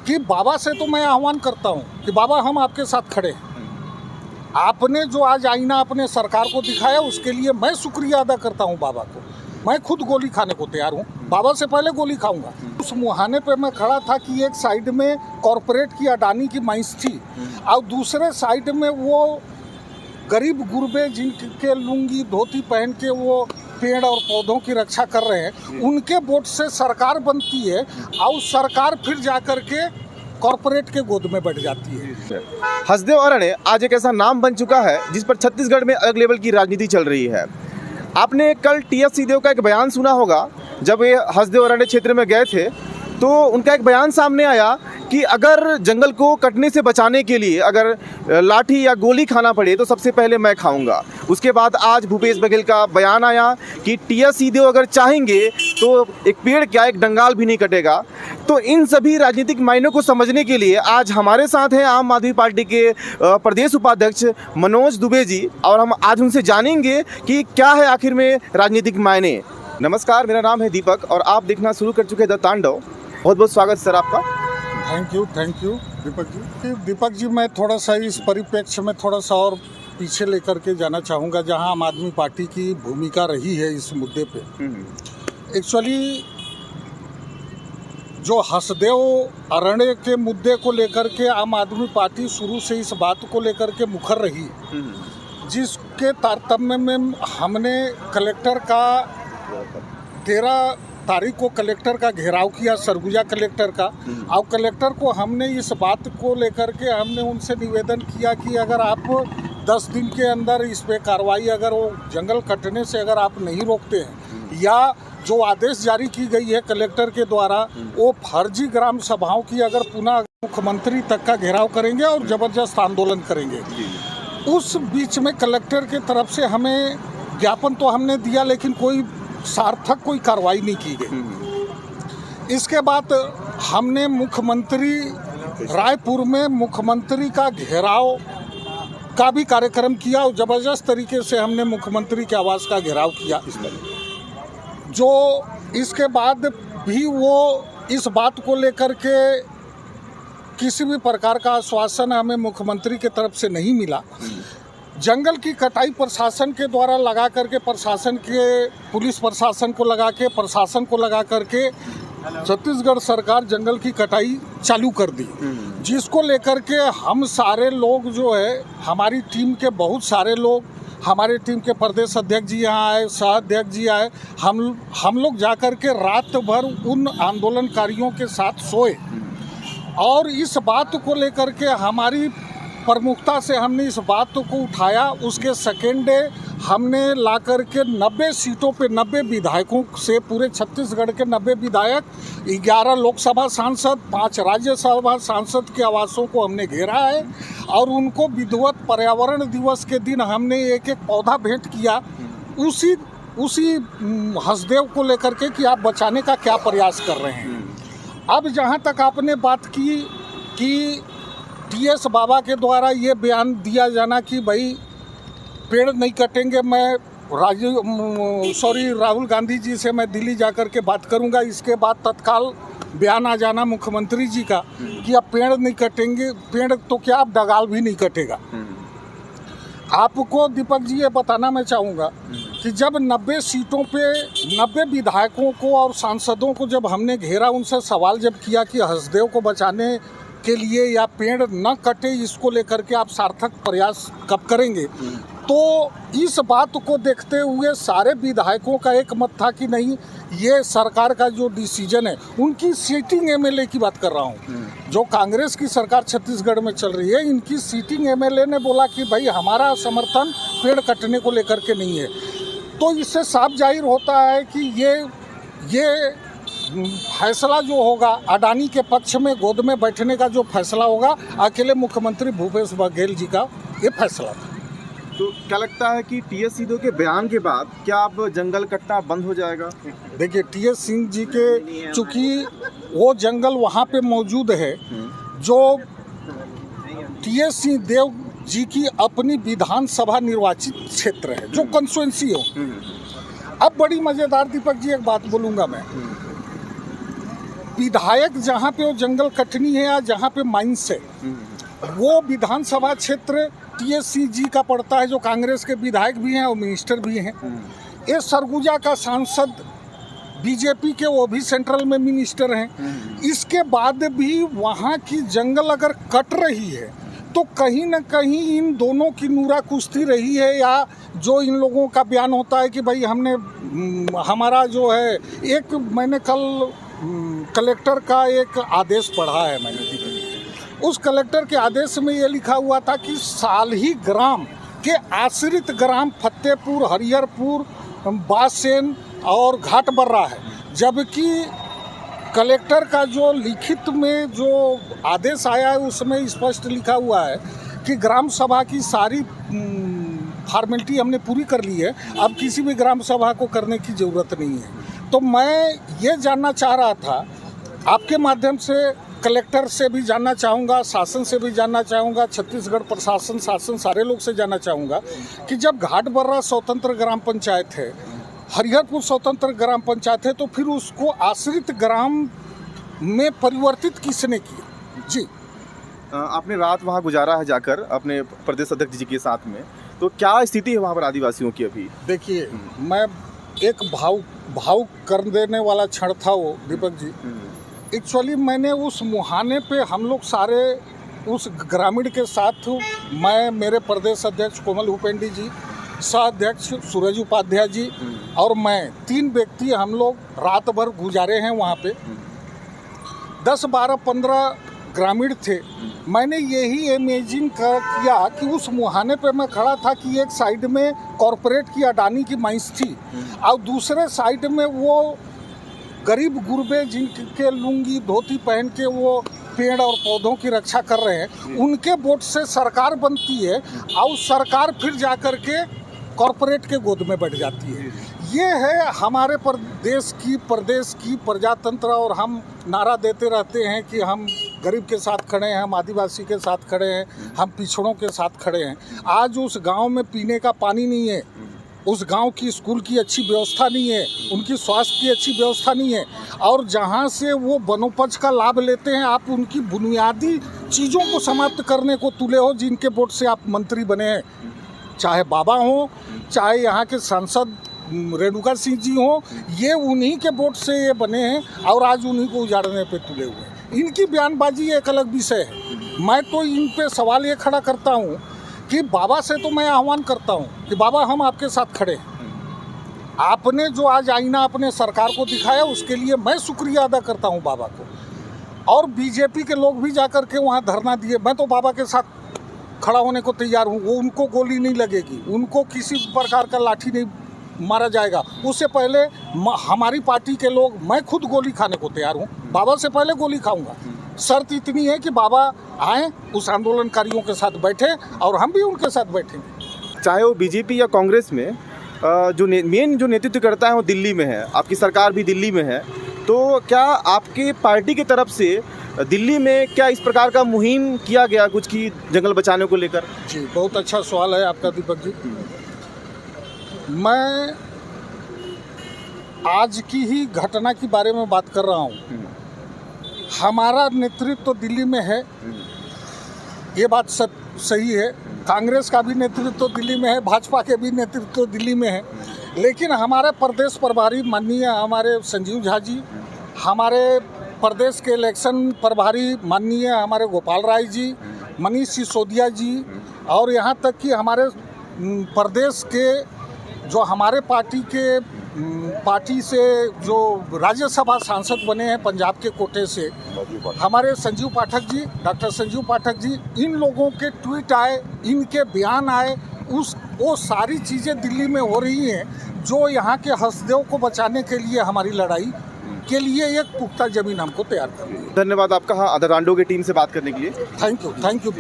कि बाबा से तो मैं आह्वान करता हूँ कि बाबा हम आपके साथ खड़े हैं। आपने जो आज आईना अपने सरकार को दिखाया उसके लिए मैं शुक्रिया अदा करता हूँ बाबा को। मैं खुद गोली खाने को तैयार हूँ, बाबा से पहले गोली खाऊंगा। उस मुहाने पे मैं खड़ा था कि एक साइड में कॉरपोरेट की अडानी की माइंस थी और दूसरे साइड में वो गरीब गुरबे जिनके लुंगी धोती पहन के वो पेड़ और पौधों की रक्षा कर रहे हैं, उनके वोट से सरकार बनती है और सरकार फिर जाकर के कॉरपोरेट के गोद में बैठ जाती है। हसदेव अरणे आज एक ऐसा नाम बन चुका है जिस पर छत्तीसगढ़ में अलग लेवल की राजनीति चल रही है। आपने कल टी.एस. सिंहदेव का एक बयान सुना होगा। जब ये हसदेव अरणे क्षेत्र में गए थे तो उनका एक बयान सामने आया कि अगर जंगल को कटने से बचाने के लिए अगर लाठी या गोली खाना पड़े तो सबसे पहले मैं खाऊंगा। उसके बाद आज भूपेश बघेल का बयान आया कि टी.एस. सिंहदेव अगर चाहेंगे तो एक पेड़ क्या एक डंगाल भी नहीं कटेगा। तो इन सभी राजनीतिक मायनों को समझने के लिए आज हमारे साथ हैं आम आदमी पार्टी के प्रदेश उपाध्यक्ष मनोज दुबे जी, और हम आज उनसे जानेंगे कि क्या है आखिर में राजनीतिक मायने। नमस्कार, मेरा नाम है दीपक और आप देखना शुरू कर चुके हैं द तांडव। बहुत बहुत स्वागत सर आपका। Thank you Deepak ji. मैं थोड़ा सा इस परिप्रेक्ष्य में थोड़ा सा और पीछे लेकर के जाना चाहूँगा जहाँ आम आदमी पार्टी की भूमिका रही है इस मुद्दे पे। एक्चुअली जो हसदेव अरणे के मुद्दे को लेकर के आम आदमी पार्टी शुरू से इस बात को लेकर के मुखर रही, जिसके तारतम्य में हमने कलेक्टर का 13 तारीख को कलेक्टर का घेराव किया, सरगुजा कलेक्टर का। और कलेक्टर को हमने इस बात को लेकर के हमने उनसे निवेदन किया कि अगर आप 10 दिन के अंदर इस पे कार्रवाई, अगर वो जंगल कटने से अगर आप नहीं रोकते हैं या जो आदेश जारी की गई है कलेक्टर के द्वारा वो फर्जी ग्राम सभाओं की अगर पुनः मुख्यमंत्री तक का घेराव करेंगे और ज़बरदस्त आंदोलन करेंगे। उस बीच में कलेक्टर के तरफ से हमें ज्ञापन तो हमने दिया लेकिन कोई सार्थक कोई कार्रवाई नहीं की गई। इसके बाद हमने मुख्यमंत्री रायपुर में मुख्यमंत्री का घेराव का भी कार्यक्रम किया और ज़बरदस्त तरीके से हमने मुख्यमंत्री के आवास का घेराव किया। जो इसके बाद भी वो इस बात को लेकर के किसी भी प्रकार का आश्वासन हमें मुख्यमंत्री की तरफ से नहीं मिला। जंगल की कटाई प्रशासन के द्वारा लगा करके, प्रशासन के पुलिस प्रशासन को लगा के, प्रशासन को लगा करके छत्तीसगढ़ सरकार जंगल की कटाई चालू कर दी, जिसको लेकर के हम सारे लोग जो है, हमारी टीम के बहुत सारे लोग, हमारे टीम के प्रदेश अध्यक्ष जी यहाँ आए, सह अध्यक्ष जी आए, हम लोग जाकर के रात भर उन आंदोलनकारियों के साथ सोए और इस बात को लेकर के हमारी प्रमुखता से हमने इस बात को उठाया। उसके सेकेंड डे हमने ला कर के 90 सीटों पे 90 विधायकों से, पूरे छत्तीसगढ़ के 90 विधायक, 11 लोकसभा सांसद, 5 राज्यसभा सांसद के आवासों को हमने घेरा है और उनको विधिवत पर्यावरण दिवस के दिन हमने एक एक पौधा भेंट किया उसी हसदेव को लेकर के कि आप बचाने का क्या प्रयास कर रहे हैं। अब जहाँ तक आपने बात की कि टी.एस. बाबा के द्वारा ये बयान दिया जाना कि भाई पेड़ नहीं कटेंगे, मैं राहुल गांधी जी से मैं दिल्ली जाकर के बात करूंगा। इसके बाद तत्काल बयान आ जाना मुख्यमंत्री जी का कि अब पेड़ नहीं कटेंगे, पेड़ तो क्या अब डगाल भी नहीं कटेगा। आपको दीपक जी ये बताना मैं चाहूँगा कि जब 90 सीटों पे 90 विधायकों को और सांसदों को जब हमने घेरा, उनसे सवाल जब किया कि हसदेव को बचाने के लिए या पेड़ न कटे इसको लेकर के आप सार्थक प्रयास कब करेंगे, तो इस बात को देखते हुए सारे विधायकों का एक मत था कि नहीं, ये सरकार का जो डिसीजन है, उनकी सीटिंग एमएलए की बात कर रहा हूँ, जो कांग्रेस की सरकार छत्तीसगढ़ में चल रही है, इनकी सीटिंग एमएलए ने बोला कि भाई हमारा समर्थन पेड़ कटने को लेकर के नहीं है। तो इससे साफ जाहिर होता है कि ये फैसला जो होगा अडानी के पक्ष में गोद में बैठने का जो फैसला होगा, अकेले मुख्यमंत्री भूपेश बघेल जी का ये फैसला था। तो क्या लगता है कि टी.एस. सिंहदेव के बयान के बाद क्या अब जंगल कटना बंद हो जाएगा? देखिए, टी.एस. सिंह जी के चूँकि वो जंगल वहाँ पे मौजूद है जो टी.एस. सिंहदेव जी की अपनी विधानसभा निर्वाचित क्षेत्र है, जो कंस्टिट्यूएंसी हो। अब बड़ी मज़ेदार दीपक जी एक बात बोलूँगा मैं, विधायक जहाँ पे वो जंगल कटनी है या जहाँ पे माइंस है, वो विधानसभा क्षेत्र टीएससी जी का पड़ता है, जो कांग्रेस के विधायक भी हैं और मिनिस्टर भी हैं। ये सरगुजा का सांसद बीजेपी के, वो भी सेंट्रल में मिनिस्टर हैं। इसके बाद भी वहाँ की जंगल अगर कट रही है तो कहीं न कहीं इन दोनों की नूरा कुश्ती रही है, या जो इन लोगों का बयान होता है कि भाई हमने हमारा जो है, एक मैंने कल कलेक्टर का एक आदेश पढ़ा है मैंने, उस कलेक्टर के आदेश में ये लिखा हुआ था कि सालही ग्राम के आश्रित ग्राम फतेहपुर, हरिहरपुर, बासेन और घाटबर्रा है, जबकि कलेक्टर का जो लिखित में जो आदेश आया है उसमें स्पष्ट लिखा हुआ है कि ग्राम सभा की सारी फॉर्मेलिटी हमने पूरी कर ली है, अब किसी भी ग्राम सभा को करने की ज़रूरत नहीं है। तो मैं ये जानना चाह रहा था आपके माध्यम से, कलेक्टर से भी जानना चाहूँगा, शासन से भी जानना चाहूँगा, छत्तीसगढ़ प्रशासन, शासन, सारे लोग से जानना चाहूँगा कि जब घाटबर्रा स्वतंत्र ग्राम पंचायत है, हरिहरपुर स्वतंत्र ग्राम पंचायत है, तो फिर उसको आश्रित ग्राम में परिवर्तित किसने किया? जी, आपने रात वहाँ गुजारा है जाकर अपने प्रदेश अध्यक्ष जी के साथ में, तो क्या स्थिति है वहाँ पर आदिवासियों की अभी? देखिए, मैं एक भावुक कर देने वाला क्षण था वो, दीपक जी। एक्चुअली मैंने उस मुहाने पे हम लोग सारे उस ग्रामीण के साथ, मैं, मेरे प्रदेश अध्यक्ष कोमल हुपेंडी जी, सह अध्यक्ष सूरज उपाध्याय जी और मैं, 3 व्यक्ति हम लोग रात भर गुजारे हैं वहाँ पे। 10, 12, 15 ग्रामीण थे। मैंने यही इमेजिन किया कि उस मुहाने पे मैं खड़ा था कि एक साइड में कॉरपोरेट की अडानी की माइंस थी और दूसरे साइड में वो गरीब गुरबे जिनके लुंगी धोती पहन के वो पेड़ और पौधों की रक्षा कर रहे हैं, उनके वोट से सरकार बनती है और सरकार फिर जाकर के कॉरपोरेट के गोद में बैठ जाती है। ये है हमारे प्रदेश की प्रजातंत्र, और हम नारा देते रहते हैं कि हम गरीब के साथ खड़े हैं, हम आदिवासी के साथ खड़े हैं, हम पिछड़ों के साथ खड़े हैं। आज उस गांव में पीने का पानी नहीं है, उस गांव की स्कूल की अच्छी व्यवस्था नहीं है, उनकी स्वास्थ्य की अच्छी व्यवस्था नहीं है, और जहां से वो वनोपज का लाभ लेते हैं, आप उनकी बुनियादी चीज़ों को समाप्त करने को तुले हो, जिनके वोट से आप मंत्री बने हैं, चाहे बाबा हो, चाहे यहाँ के सांसद रेणुका सिंह जी हो, ये उन्हीं के वोट से ये बने हैं और आज उन्हीं को उजाड़ने पे तुले हुए हैं। इनकी बयानबाजी एक अलग विषय है। मैं तो इन पे सवाल ये खड़ा करता हूँ कि बाबा से तो मैं आह्वान करता हूँ कि बाबा हम आपके साथ खड़े हैं। आपने जो आज आईना अपने सरकार को दिखाया उसके लिए मैं शुक्रिया अदा करता हूँ बाबा को, और बीजेपी के लोग भी जाकर के वहाँ धरना दिए। मैं तो बाबा के साथ खड़ा होने को तैयार हूँ। वो उनको गोली नहीं लगेगी, उनको किसी प्रकार का लाठी नहीं मारा जाएगा। उससे पहले हमारी पार्टी के लोग, मैं खुद गोली खाने को तैयार हूँ, बाबा से पहले गोली खाऊंगा। शर्त इतनी है कि बाबा आए, उस आंदोलनकारियों के साथ बैठे और हम भी उनके साथ बैठेंगे। चाहे वो बीजेपी या कांग्रेस में जो मेन जो नेतृत्व करता है वो दिल्ली में है, आपकी सरकार भी दिल्ली में है, तो क्या आपकी पार्टी की तरफ से दिल्ली में क्या इस प्रकार का मुहिम किया गया कुछ की जंगल बचाने को लेकर? जी, बहुत अच्छा सवाल है आपका दीपक जी। मैं आज की ही घटना के बारे में बात कर रहा हूँ। हमारा नेतृत्व तो दिल्ली में है, ये बात सही है। कांग्रेस का भी नेतृत्व तो दिल्ली में है, भाजपा के भी नेतृत्व तो दिल्ली में है, लेकिन हमारे प्रदेश प्रभारी माननीय हमारे संजीव झा जी, हमारे प्रदेश के इलेक्शन प्रभारी माननीय हमारे गोपाल राय जी, मनीष सिसोदिया जी, और यहाँ तक कि हमारे प्रदेश के जो हमारे पार्टी से जो राज्यसभा सांसद बने हैं पंजाब के कोटे से, हमारे संजीव पाठक जी, डॉक्टर संजीव पाठक जी, इन लोगों के ट्वीट आए, इनके बयान आए, वो सारी चीज़ें दिल्ली में हो रही हैं जो यहाँ के हंसदेव को बचाने के लिए, हमारी लड़ाई के लिए एक पुख्ता जमीन हमको तैयार कर रही है। धन्यवाद आपका आधा रांडो की टीम से बात करने के लिए। Thank you.